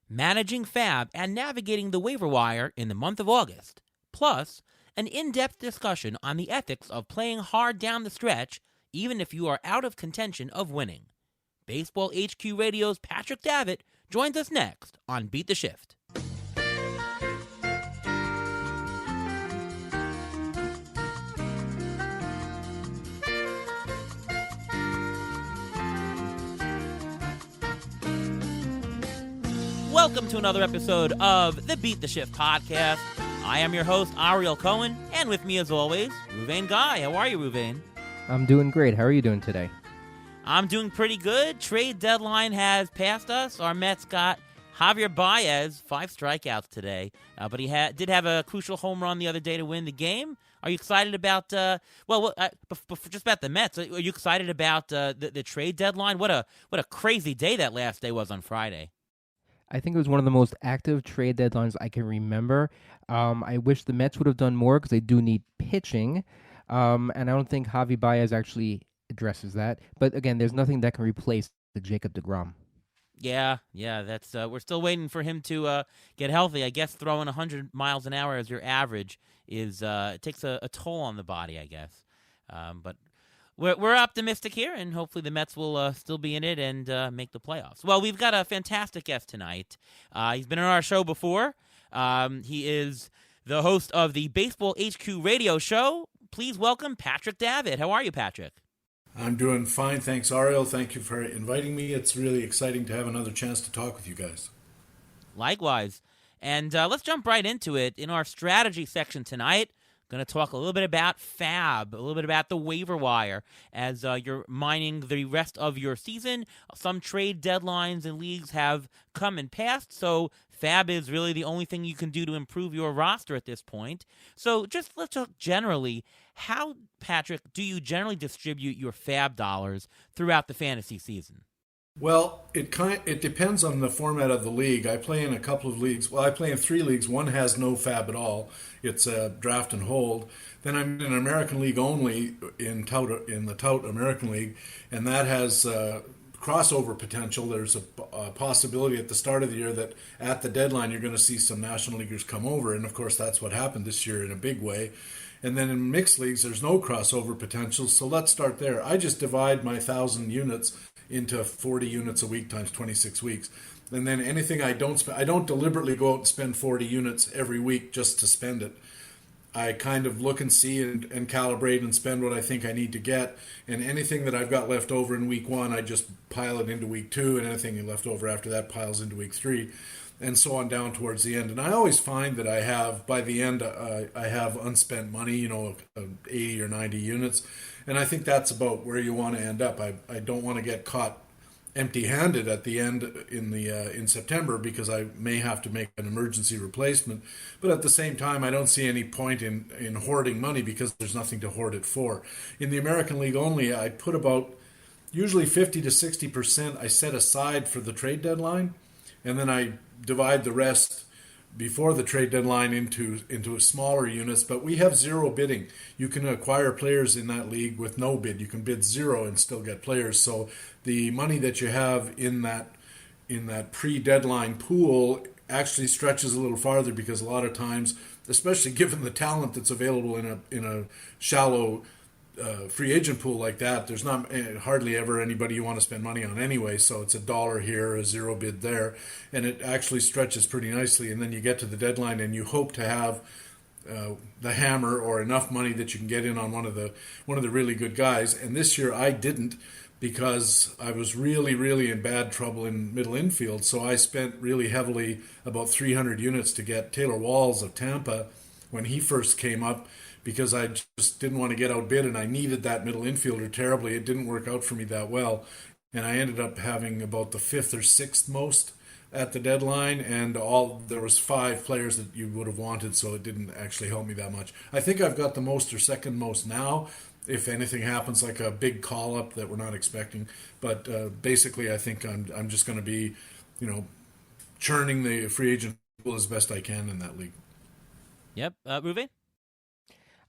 managing FAAB, and navigating the waiver wire in the month of August. Plus, an in-depth discussion on the ethics of playing hard down the stretch, even if you are out of contention of winning. Baseball HQ Radio's Patrick Davitt joins us next on Beat the Shift. Welcome to another episode of the Beat the Shift podcast. I am your host, Ariel Cohen, and with me as always, Ruvain Guy. How are you, Ruvain? I'm doing great. How are you doing today? I'm doing pretty good. Trade deadline has passed us. Our Mets got Javier Baez, 5 strikeouts today, but he did have a crucial home run the other day to win the game. Are you excited about, just about the Mets, are you excited about the trade deadline? What a crazy day that last day was on Friday. I think it was one of the most active trade deadlines I can remember. I wish the Mets would have done more because they do need pitching, and I don't think Javi Baez actually addresses that. But again, there's nothing that can replace the Jacob deGrom. Yeah, that's we're still waiting for him to get healthy. I guess throwing 100 miles an hour as your average is it takes a toll on the body, I guess. But we're optimistic here, and hopefully the Mets will still be in it and make the playoffs. Well, we've got a fantastic guest tonight. He's been on our show before. He is the host of the Baseball HQ Radio show. Please welcome Patrick Davitt. How are you, Patrick? I'm doing fine. Thanks, Ariel. Thank you for inviting me. It's really exciting to have another chance to talk with you guys. Likewise. And let's jump right into it. In our strategy section tonight, going to talk a little bit about FAAB, a little bit about the waiver wire as you're mining the rest of your season. Some trade deadlines and leagues have come and passed, so FAAB is really the only thing you can do to improve your roster at this point. So just let's talk generally. How, Patrick, do you generally distribute your FAAB dollars throughout the fantasy season? Well, it depends on the format of the league. I play in a couple of leagues. Well, I play in 3 leagues. One has no FAAB at all. It's a draft and hold. Then I'm in an American League only in the Tout American League, and that has crossover potential. There's a possibility at the start of the year that at the deadline you're going to see some National Leaguers come over, and of course that's what happened this year in a big way. And then in mixed leagues, there's no crossover potential. So let's start there. I just divide my 1,000 units into 40 units a week times 26 weeks. And then anything I don't spend, I don't deliberately go out and spend 40 units every week just to spend it. I kind of look and see and calibrate and spend what I think I need to get. And anything that I've got left over in week 1, I just pile it into week 2. And anything left over after that piles into week 3. And so on down towards the end. And I always find that I have, by the end, I have unspent money, 80 or 90 units. And I think that's about where you want to end up. I don't want to get caught empty-handed at the end in September because I may have to make an emergency replacement. But at the same time, I don't see any point in hoarding money because there's nothing to hoard it for. In the American League only, I put about usually 50 to 60% I set aside for the trade deadline. And then I divide the rest before the trade deadline into smaller units. But we have 0 bidding. You can acquire players in that league with no bid. You can bid 0 and still get players. So the money that you have in that pre-deadline pool actually stretches a little farther because a lot of times, especially given the talent that's available in a shallow free agent pool like that, there's not hardly ever anybody you want to spend money on anyway, so it's $1 here, a 0 bid there, and it actually stretches pretty nicely. And then you get to the deadline and you hope to have the hammer or enough money that you can get in on one of the really good guys. And this year I didn't because I was really, really in bad trouble in middle infield, so I spent really heavily, about 300 units to get Taylor Walls of Tampa when he first came up, because I just didn't want to get outbid, and I needed that middle infielder terribly. It didn't work out for me that well, and I ended up having about the 5th or 6th most at the deadline, and there was 5 players that you would have wanted, so it didn't actually help me that much. I think I've got the most or second most now, if anything happens, like a big call-up that we're not expecting. But basically, I think I'm just going to be, churning the free agent pool as best I can in that league. Yep. Ruvain?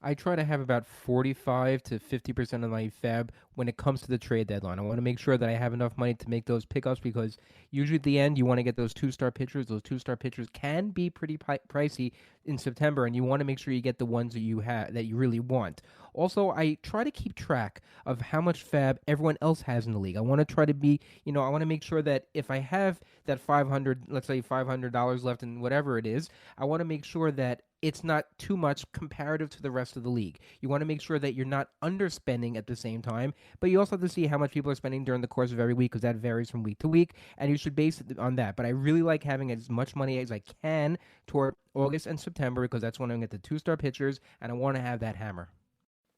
I try to have about 45 to 50% of my FAB when it comes to the trade deadline. I want to make sure that I have enough money to make those pickups because usually at the end you want to get those two-star pitchers. Those two-star pitchers can be pretty pricey in September, and you want to make sure you get the ones that you have that you really want. Also, I try to keep track of how much FAB everyone else has in the league. I want to try to be, I want to make sure that if I have that 500, let's say $500 left in whatever it is, I want to make sure that it's not too much comparative to the rest of the league. You want to make sure that you're not underspending at the same time, but you also have to see how much people are spending during the course of every week because that varies from week to week, and you should base it on that. But I really like having as much money as I can toward August and September because that's when I get the two-star pitchers, and I want to have that hammer.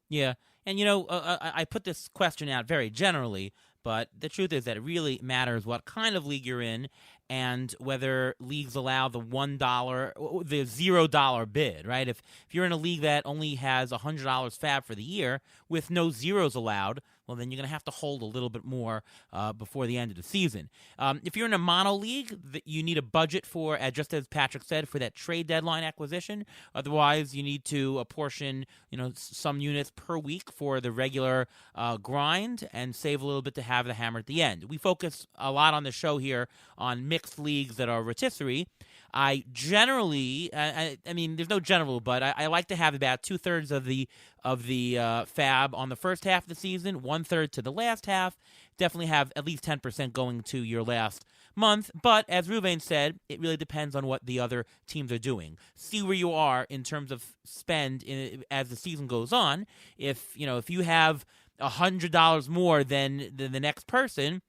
Yeah, and I put this question out very generally, but the truth is that it really matters what kind of league you're in and whether leagues allow the $1, the $0 bid, right? If you're in a league that only has $100 FAB for the year with no zeros allowed, well, then you're going to have to hold a little bit more before the end of the season. If you're in a mono league, you need a budget for, just as Patrick said, for that trade deadline acquisition. Otherwise, you need to apportion, some units per week for the regular grind and save a little bit to have the hammer at the end. We focus a lot on the show here on mixed leagues that are rotisserie. I generally, I mean, there's no general, but I like to have about 2/3 of the FAB on the first half of the season, 1/3 to the last half. Definitely have at least 10% going to your last month. But as Ruvain said, it really depends on what the other teams are doing. See where you are in terms of spend as the season goes on. If you have $100 more than the next person,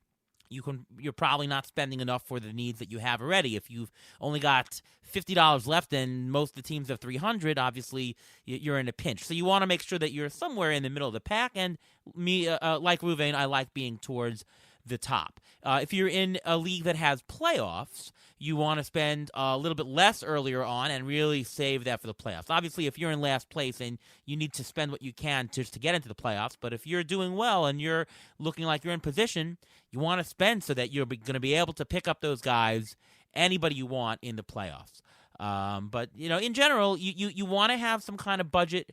you're probably not spending enough for the needs that you have already. If you've only got $50 left and most of the teams have $300, obviously you're in a pinch. So you want to make sure that you're somewhere in the middle of the pack. And me, like Ruvain, I like being towards the top. If you're in a league that has playoffs, you want to spend a little bit less earlier on and really save that for the playoffs. Obviously, if you're in last place and you need to spend what you can just to get into the playoffs, but if you're doing well and you're looking like you're in position, you want to spend so that you're going to be able to pick up those guys, anybody you want in the playoffs. But in general, you want to have some kind of budget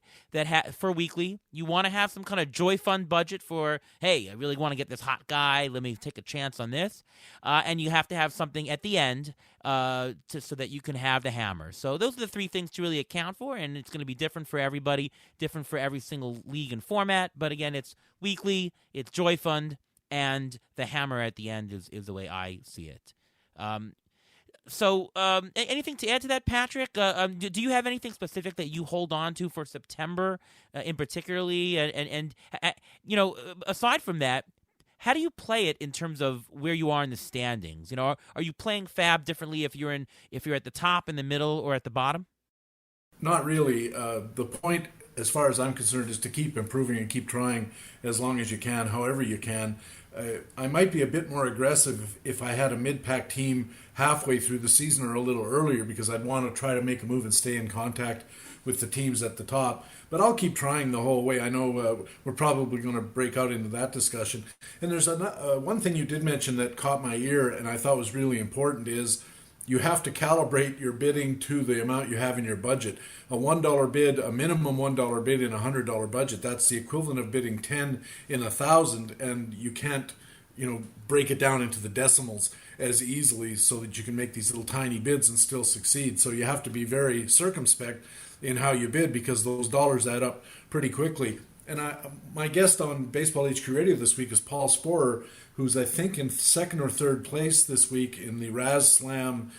for weekly. You want to have some kind of joy fund budget for, hey, I really want to get this hot guy. Let me take a chance on this. And you have to have something at the end so that you can have the hammer. So those are the three things to really account for, and it's going to be different for everybody, different for every single league and format. But again, it's weekly, it's joy fund, and the hammer at the end is the way I see it. So, anything to add to that, Patrick? Do you have anything specific that you hold on to for September, in particularly? And aside from that, how do you play it in terms of where you are in the standings? Are you playing FAB differently if you're at the top, in the middle, or at the bottom? Not really. The point, as far as I'm concerned, is to keep improving and keep trying as long as you can, however you can. I might be a bit more aggressive if I had a mid-pack team halfway through the season or a little earlier, because I'd want to try to make a move and stay in contact with the teams at the top. But I'll keep trying the whole way. I know we're probably going to break out into that discussion. And there's one thing you did mention that caught my ear and I thought was really important is you have to calibrate your bidding to the amount you have in your budget. A $1 bid, a minimum $1 bid in a $100 budget, that's the equivalent of bidding 10 in 1,000, and you can't, break it down into the decimals as easily so that you can make these little tiny bids and still succeed. So you have to be very circumspect in how you bid because those dollars add up pretty quickly. And my guest on Baseball HQ Radio this week is Paul Sporer, who's I think in second or third place this week in the Raz Slam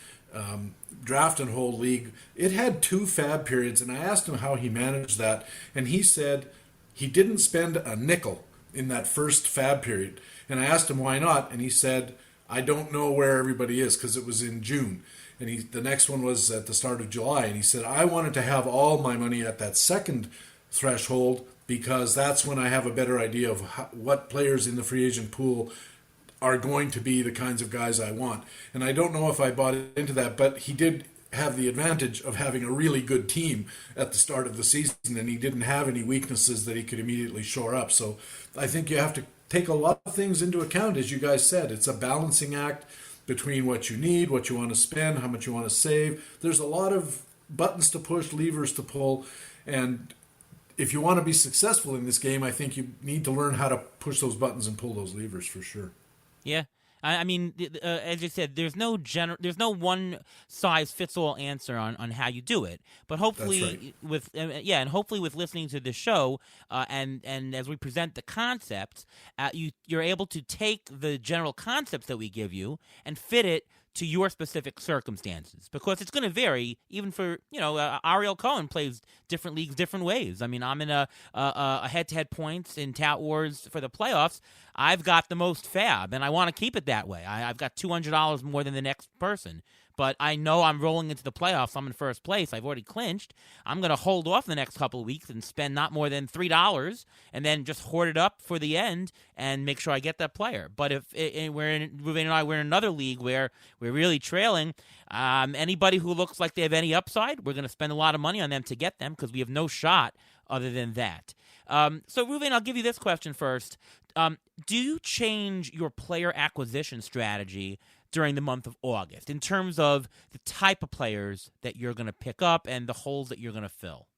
Draft and Hold League. It had 2 FAB periods, and I asked him how he managed that, and he said he didn't spend a nickel in that first FAB period. And I asked him why not, and he said, I don't know where everybody is because it was in June. And the next one was at the start of July, and he said, I wanted to have all my money at that second threshold because that's when I have a better idea of what players in the free agent pool are going to be the kinds of guys I want. And I don't know if I bought into that, but he did have the advantage of having a really good team at the start of the season, and he didn't have any weaknesses that he could immediately shore up. So I think you have to take a lot of things into account, as you guys said. It's a balancing act between what you need, what you want to spend, how much you want to save. There's a lot of buttons to push, levers to pull, and if you want to be successful in this game, I think you need to learn how to push those buttons and pull those levers for sure. Yeah. I mean, as you said, there's no one size fits all answer on how you do it. But hopefully, and hopefully with listening to the show, and as we present the concepts, you're able to take the general concepts that we give you and fit it to your specific circumstances, because it's going to vary. Even for Ariel Cohen plays different leagues different ways. I mean, I'm in a head-to-head points in Tout Wars for the playoffs. I've got the most FAAB, and I want to keep it that way. I've got $200 more than the next person. But I know I'm rolling into the playoffs. I'm in first place. I've already clinched. I'm going to hold off the next couple of weeks and spend not more than $3 and then just hoard it up for the end and make sure I get that player. But if Ruvain and I, we're in another league where we're really trailing, anybody who looks like they have any upside, we're going to spend a lot of money on them to get them because we have no shot other than that. So, Ruvain, I'll give you this question first. Do you change your player acquisition strategy during the month of August in terms of the type of players that you're going to pick up and the holes that you're going to fill?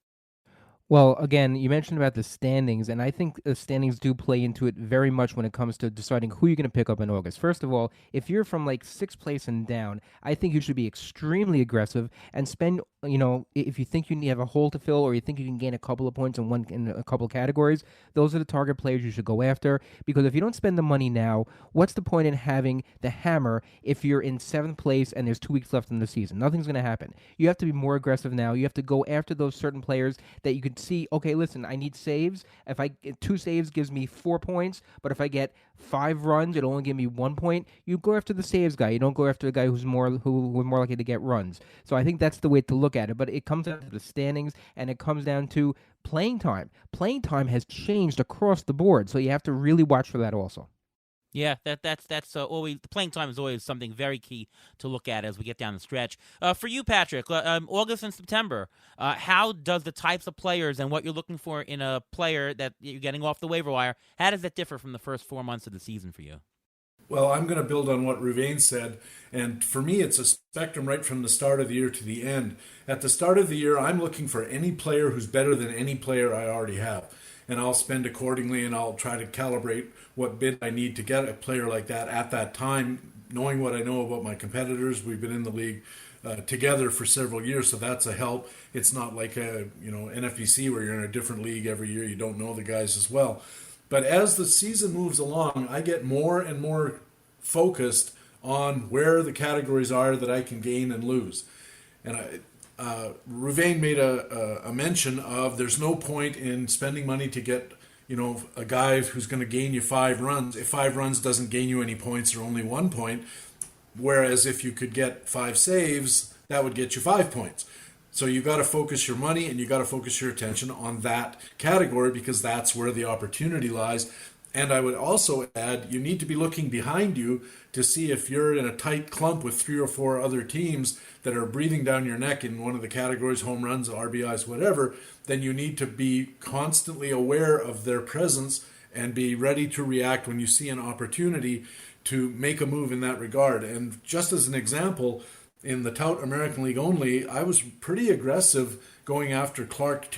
Well, again, you mentioned about the standings, and I think the standings do play into it very much when it comes to deciding who you're going to pick up in August. First of all, if you're from like 6th place and down, I think you should be extremely aggressive and spend, if you think you have a hole to fill or you think you can gain a couple of points in a couple of categories, those are the target players you should go after. Because if you don't spend the money now, what's the point in having the hammer if you're in 7th place and there's 2 weeks left in the season? Nothing's going to happen. You have to be more aggressive now. You have to go after those certain players that you could see, okay, listen, I need saves. If I get 2 saves gives me 4 points, but if I get 5 runs, it'll only give me 1 point. You go after the saves guy. You don't go after the guy who's more likely to get runs. So I think that's the way to look at it. But it comes down to the standings, and it comes down to playing time. Playing time has changed across the board, so you have to really watch for that also. Yeah, that's always, the playing time is always something very key to look at as we get down the stretch. For you, Patrick, August and September, how does the types of players and what you're looking for in a player that you're getting off the waiver wire, how does that differ from the first 4 months of the season for you? Well, I'm going to build on what Ruvain said, and for me, it's a spectrum right from the start of the year to the end. At the start of the year, I'm looking for any player who's better than any player I already have, and I'll spend accordingly, and I'll try to calibrate what bid I need to get a player like that at that time, knowing what I know about my competitors. We've been in the league together for several years, so that's a help. It's not like a NFBC where you're in a different league every year. You don't know the guys as well. But as the season moves along, I get more and more focused on where the categories are that I can gain and lose. And Ruvain made a mention of there's no point in spending money to get a guy who's going to gain you 5 runs. If 5 runs doesn't gain you any points or only 1 point, whereas if you could get 5 saves, that would get you 5 points. So you got to focus your money and you got to focus your attention on that category because that's where the opportunity lies. And I would also add, you need to be looking behind you to see if you're in a tight clump with 3 or 4 other teams that are breathing down your neck in one of the categories, home runs, RBIs, whatever, then you need to be constantly aware of their presence and be ready to react when you see an opportunity to make a move in that regard. And just as an example, in the Tout American League only, I was pretty aggressive going after Curtis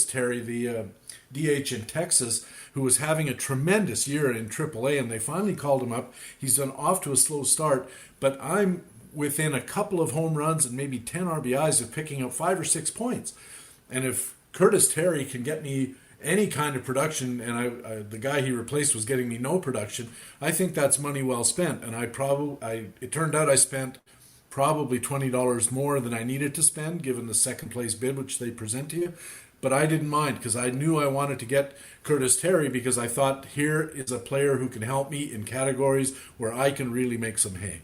Terry, the DH in Texas, who was having a tremendous year in AAA, and they finally called him up. He's been off to a slow start, but I'm within a couple of home runs and maybe 10 RBIs of picking up 5 or 6 points. And if Curtis Terry can get me any kind of production, and the guy he replaced was getting me no production, I think that's money well spent. And it turned out I spent probably $20 more than I needed to spend, given the second place bid, which they present to you. But I didn't mind because I knew I wanted to get Curtis Terry because I thought here is a player who can help me in categories where I can really make some hay.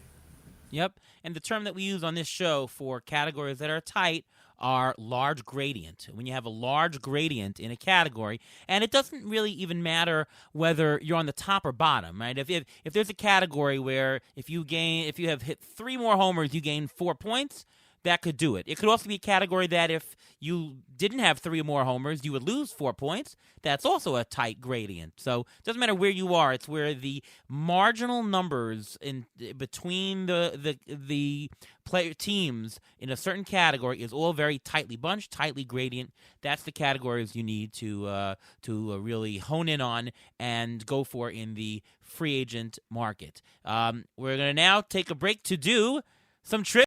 Yep. And the term that we use on this show for categories that are tight are large gradient. When you have a large gradient in a category, and it doesn't really even matter whether you're on the top or bottom, right? If there's a category where if you have hit 3 more homers, you gain 4 points, that could do it. It could also be a category that if you didn't have 3 or more homers, you would lose 4 points. That's also a tight gradient. So it doesn't matter where you are. It's where the marginal numbers in between the player teams in a certain category is all very tightly bunched, tightly gradient. That's the categories you need to really hone in on and go for in the free agent market. We're going to now take a break to do some trivia.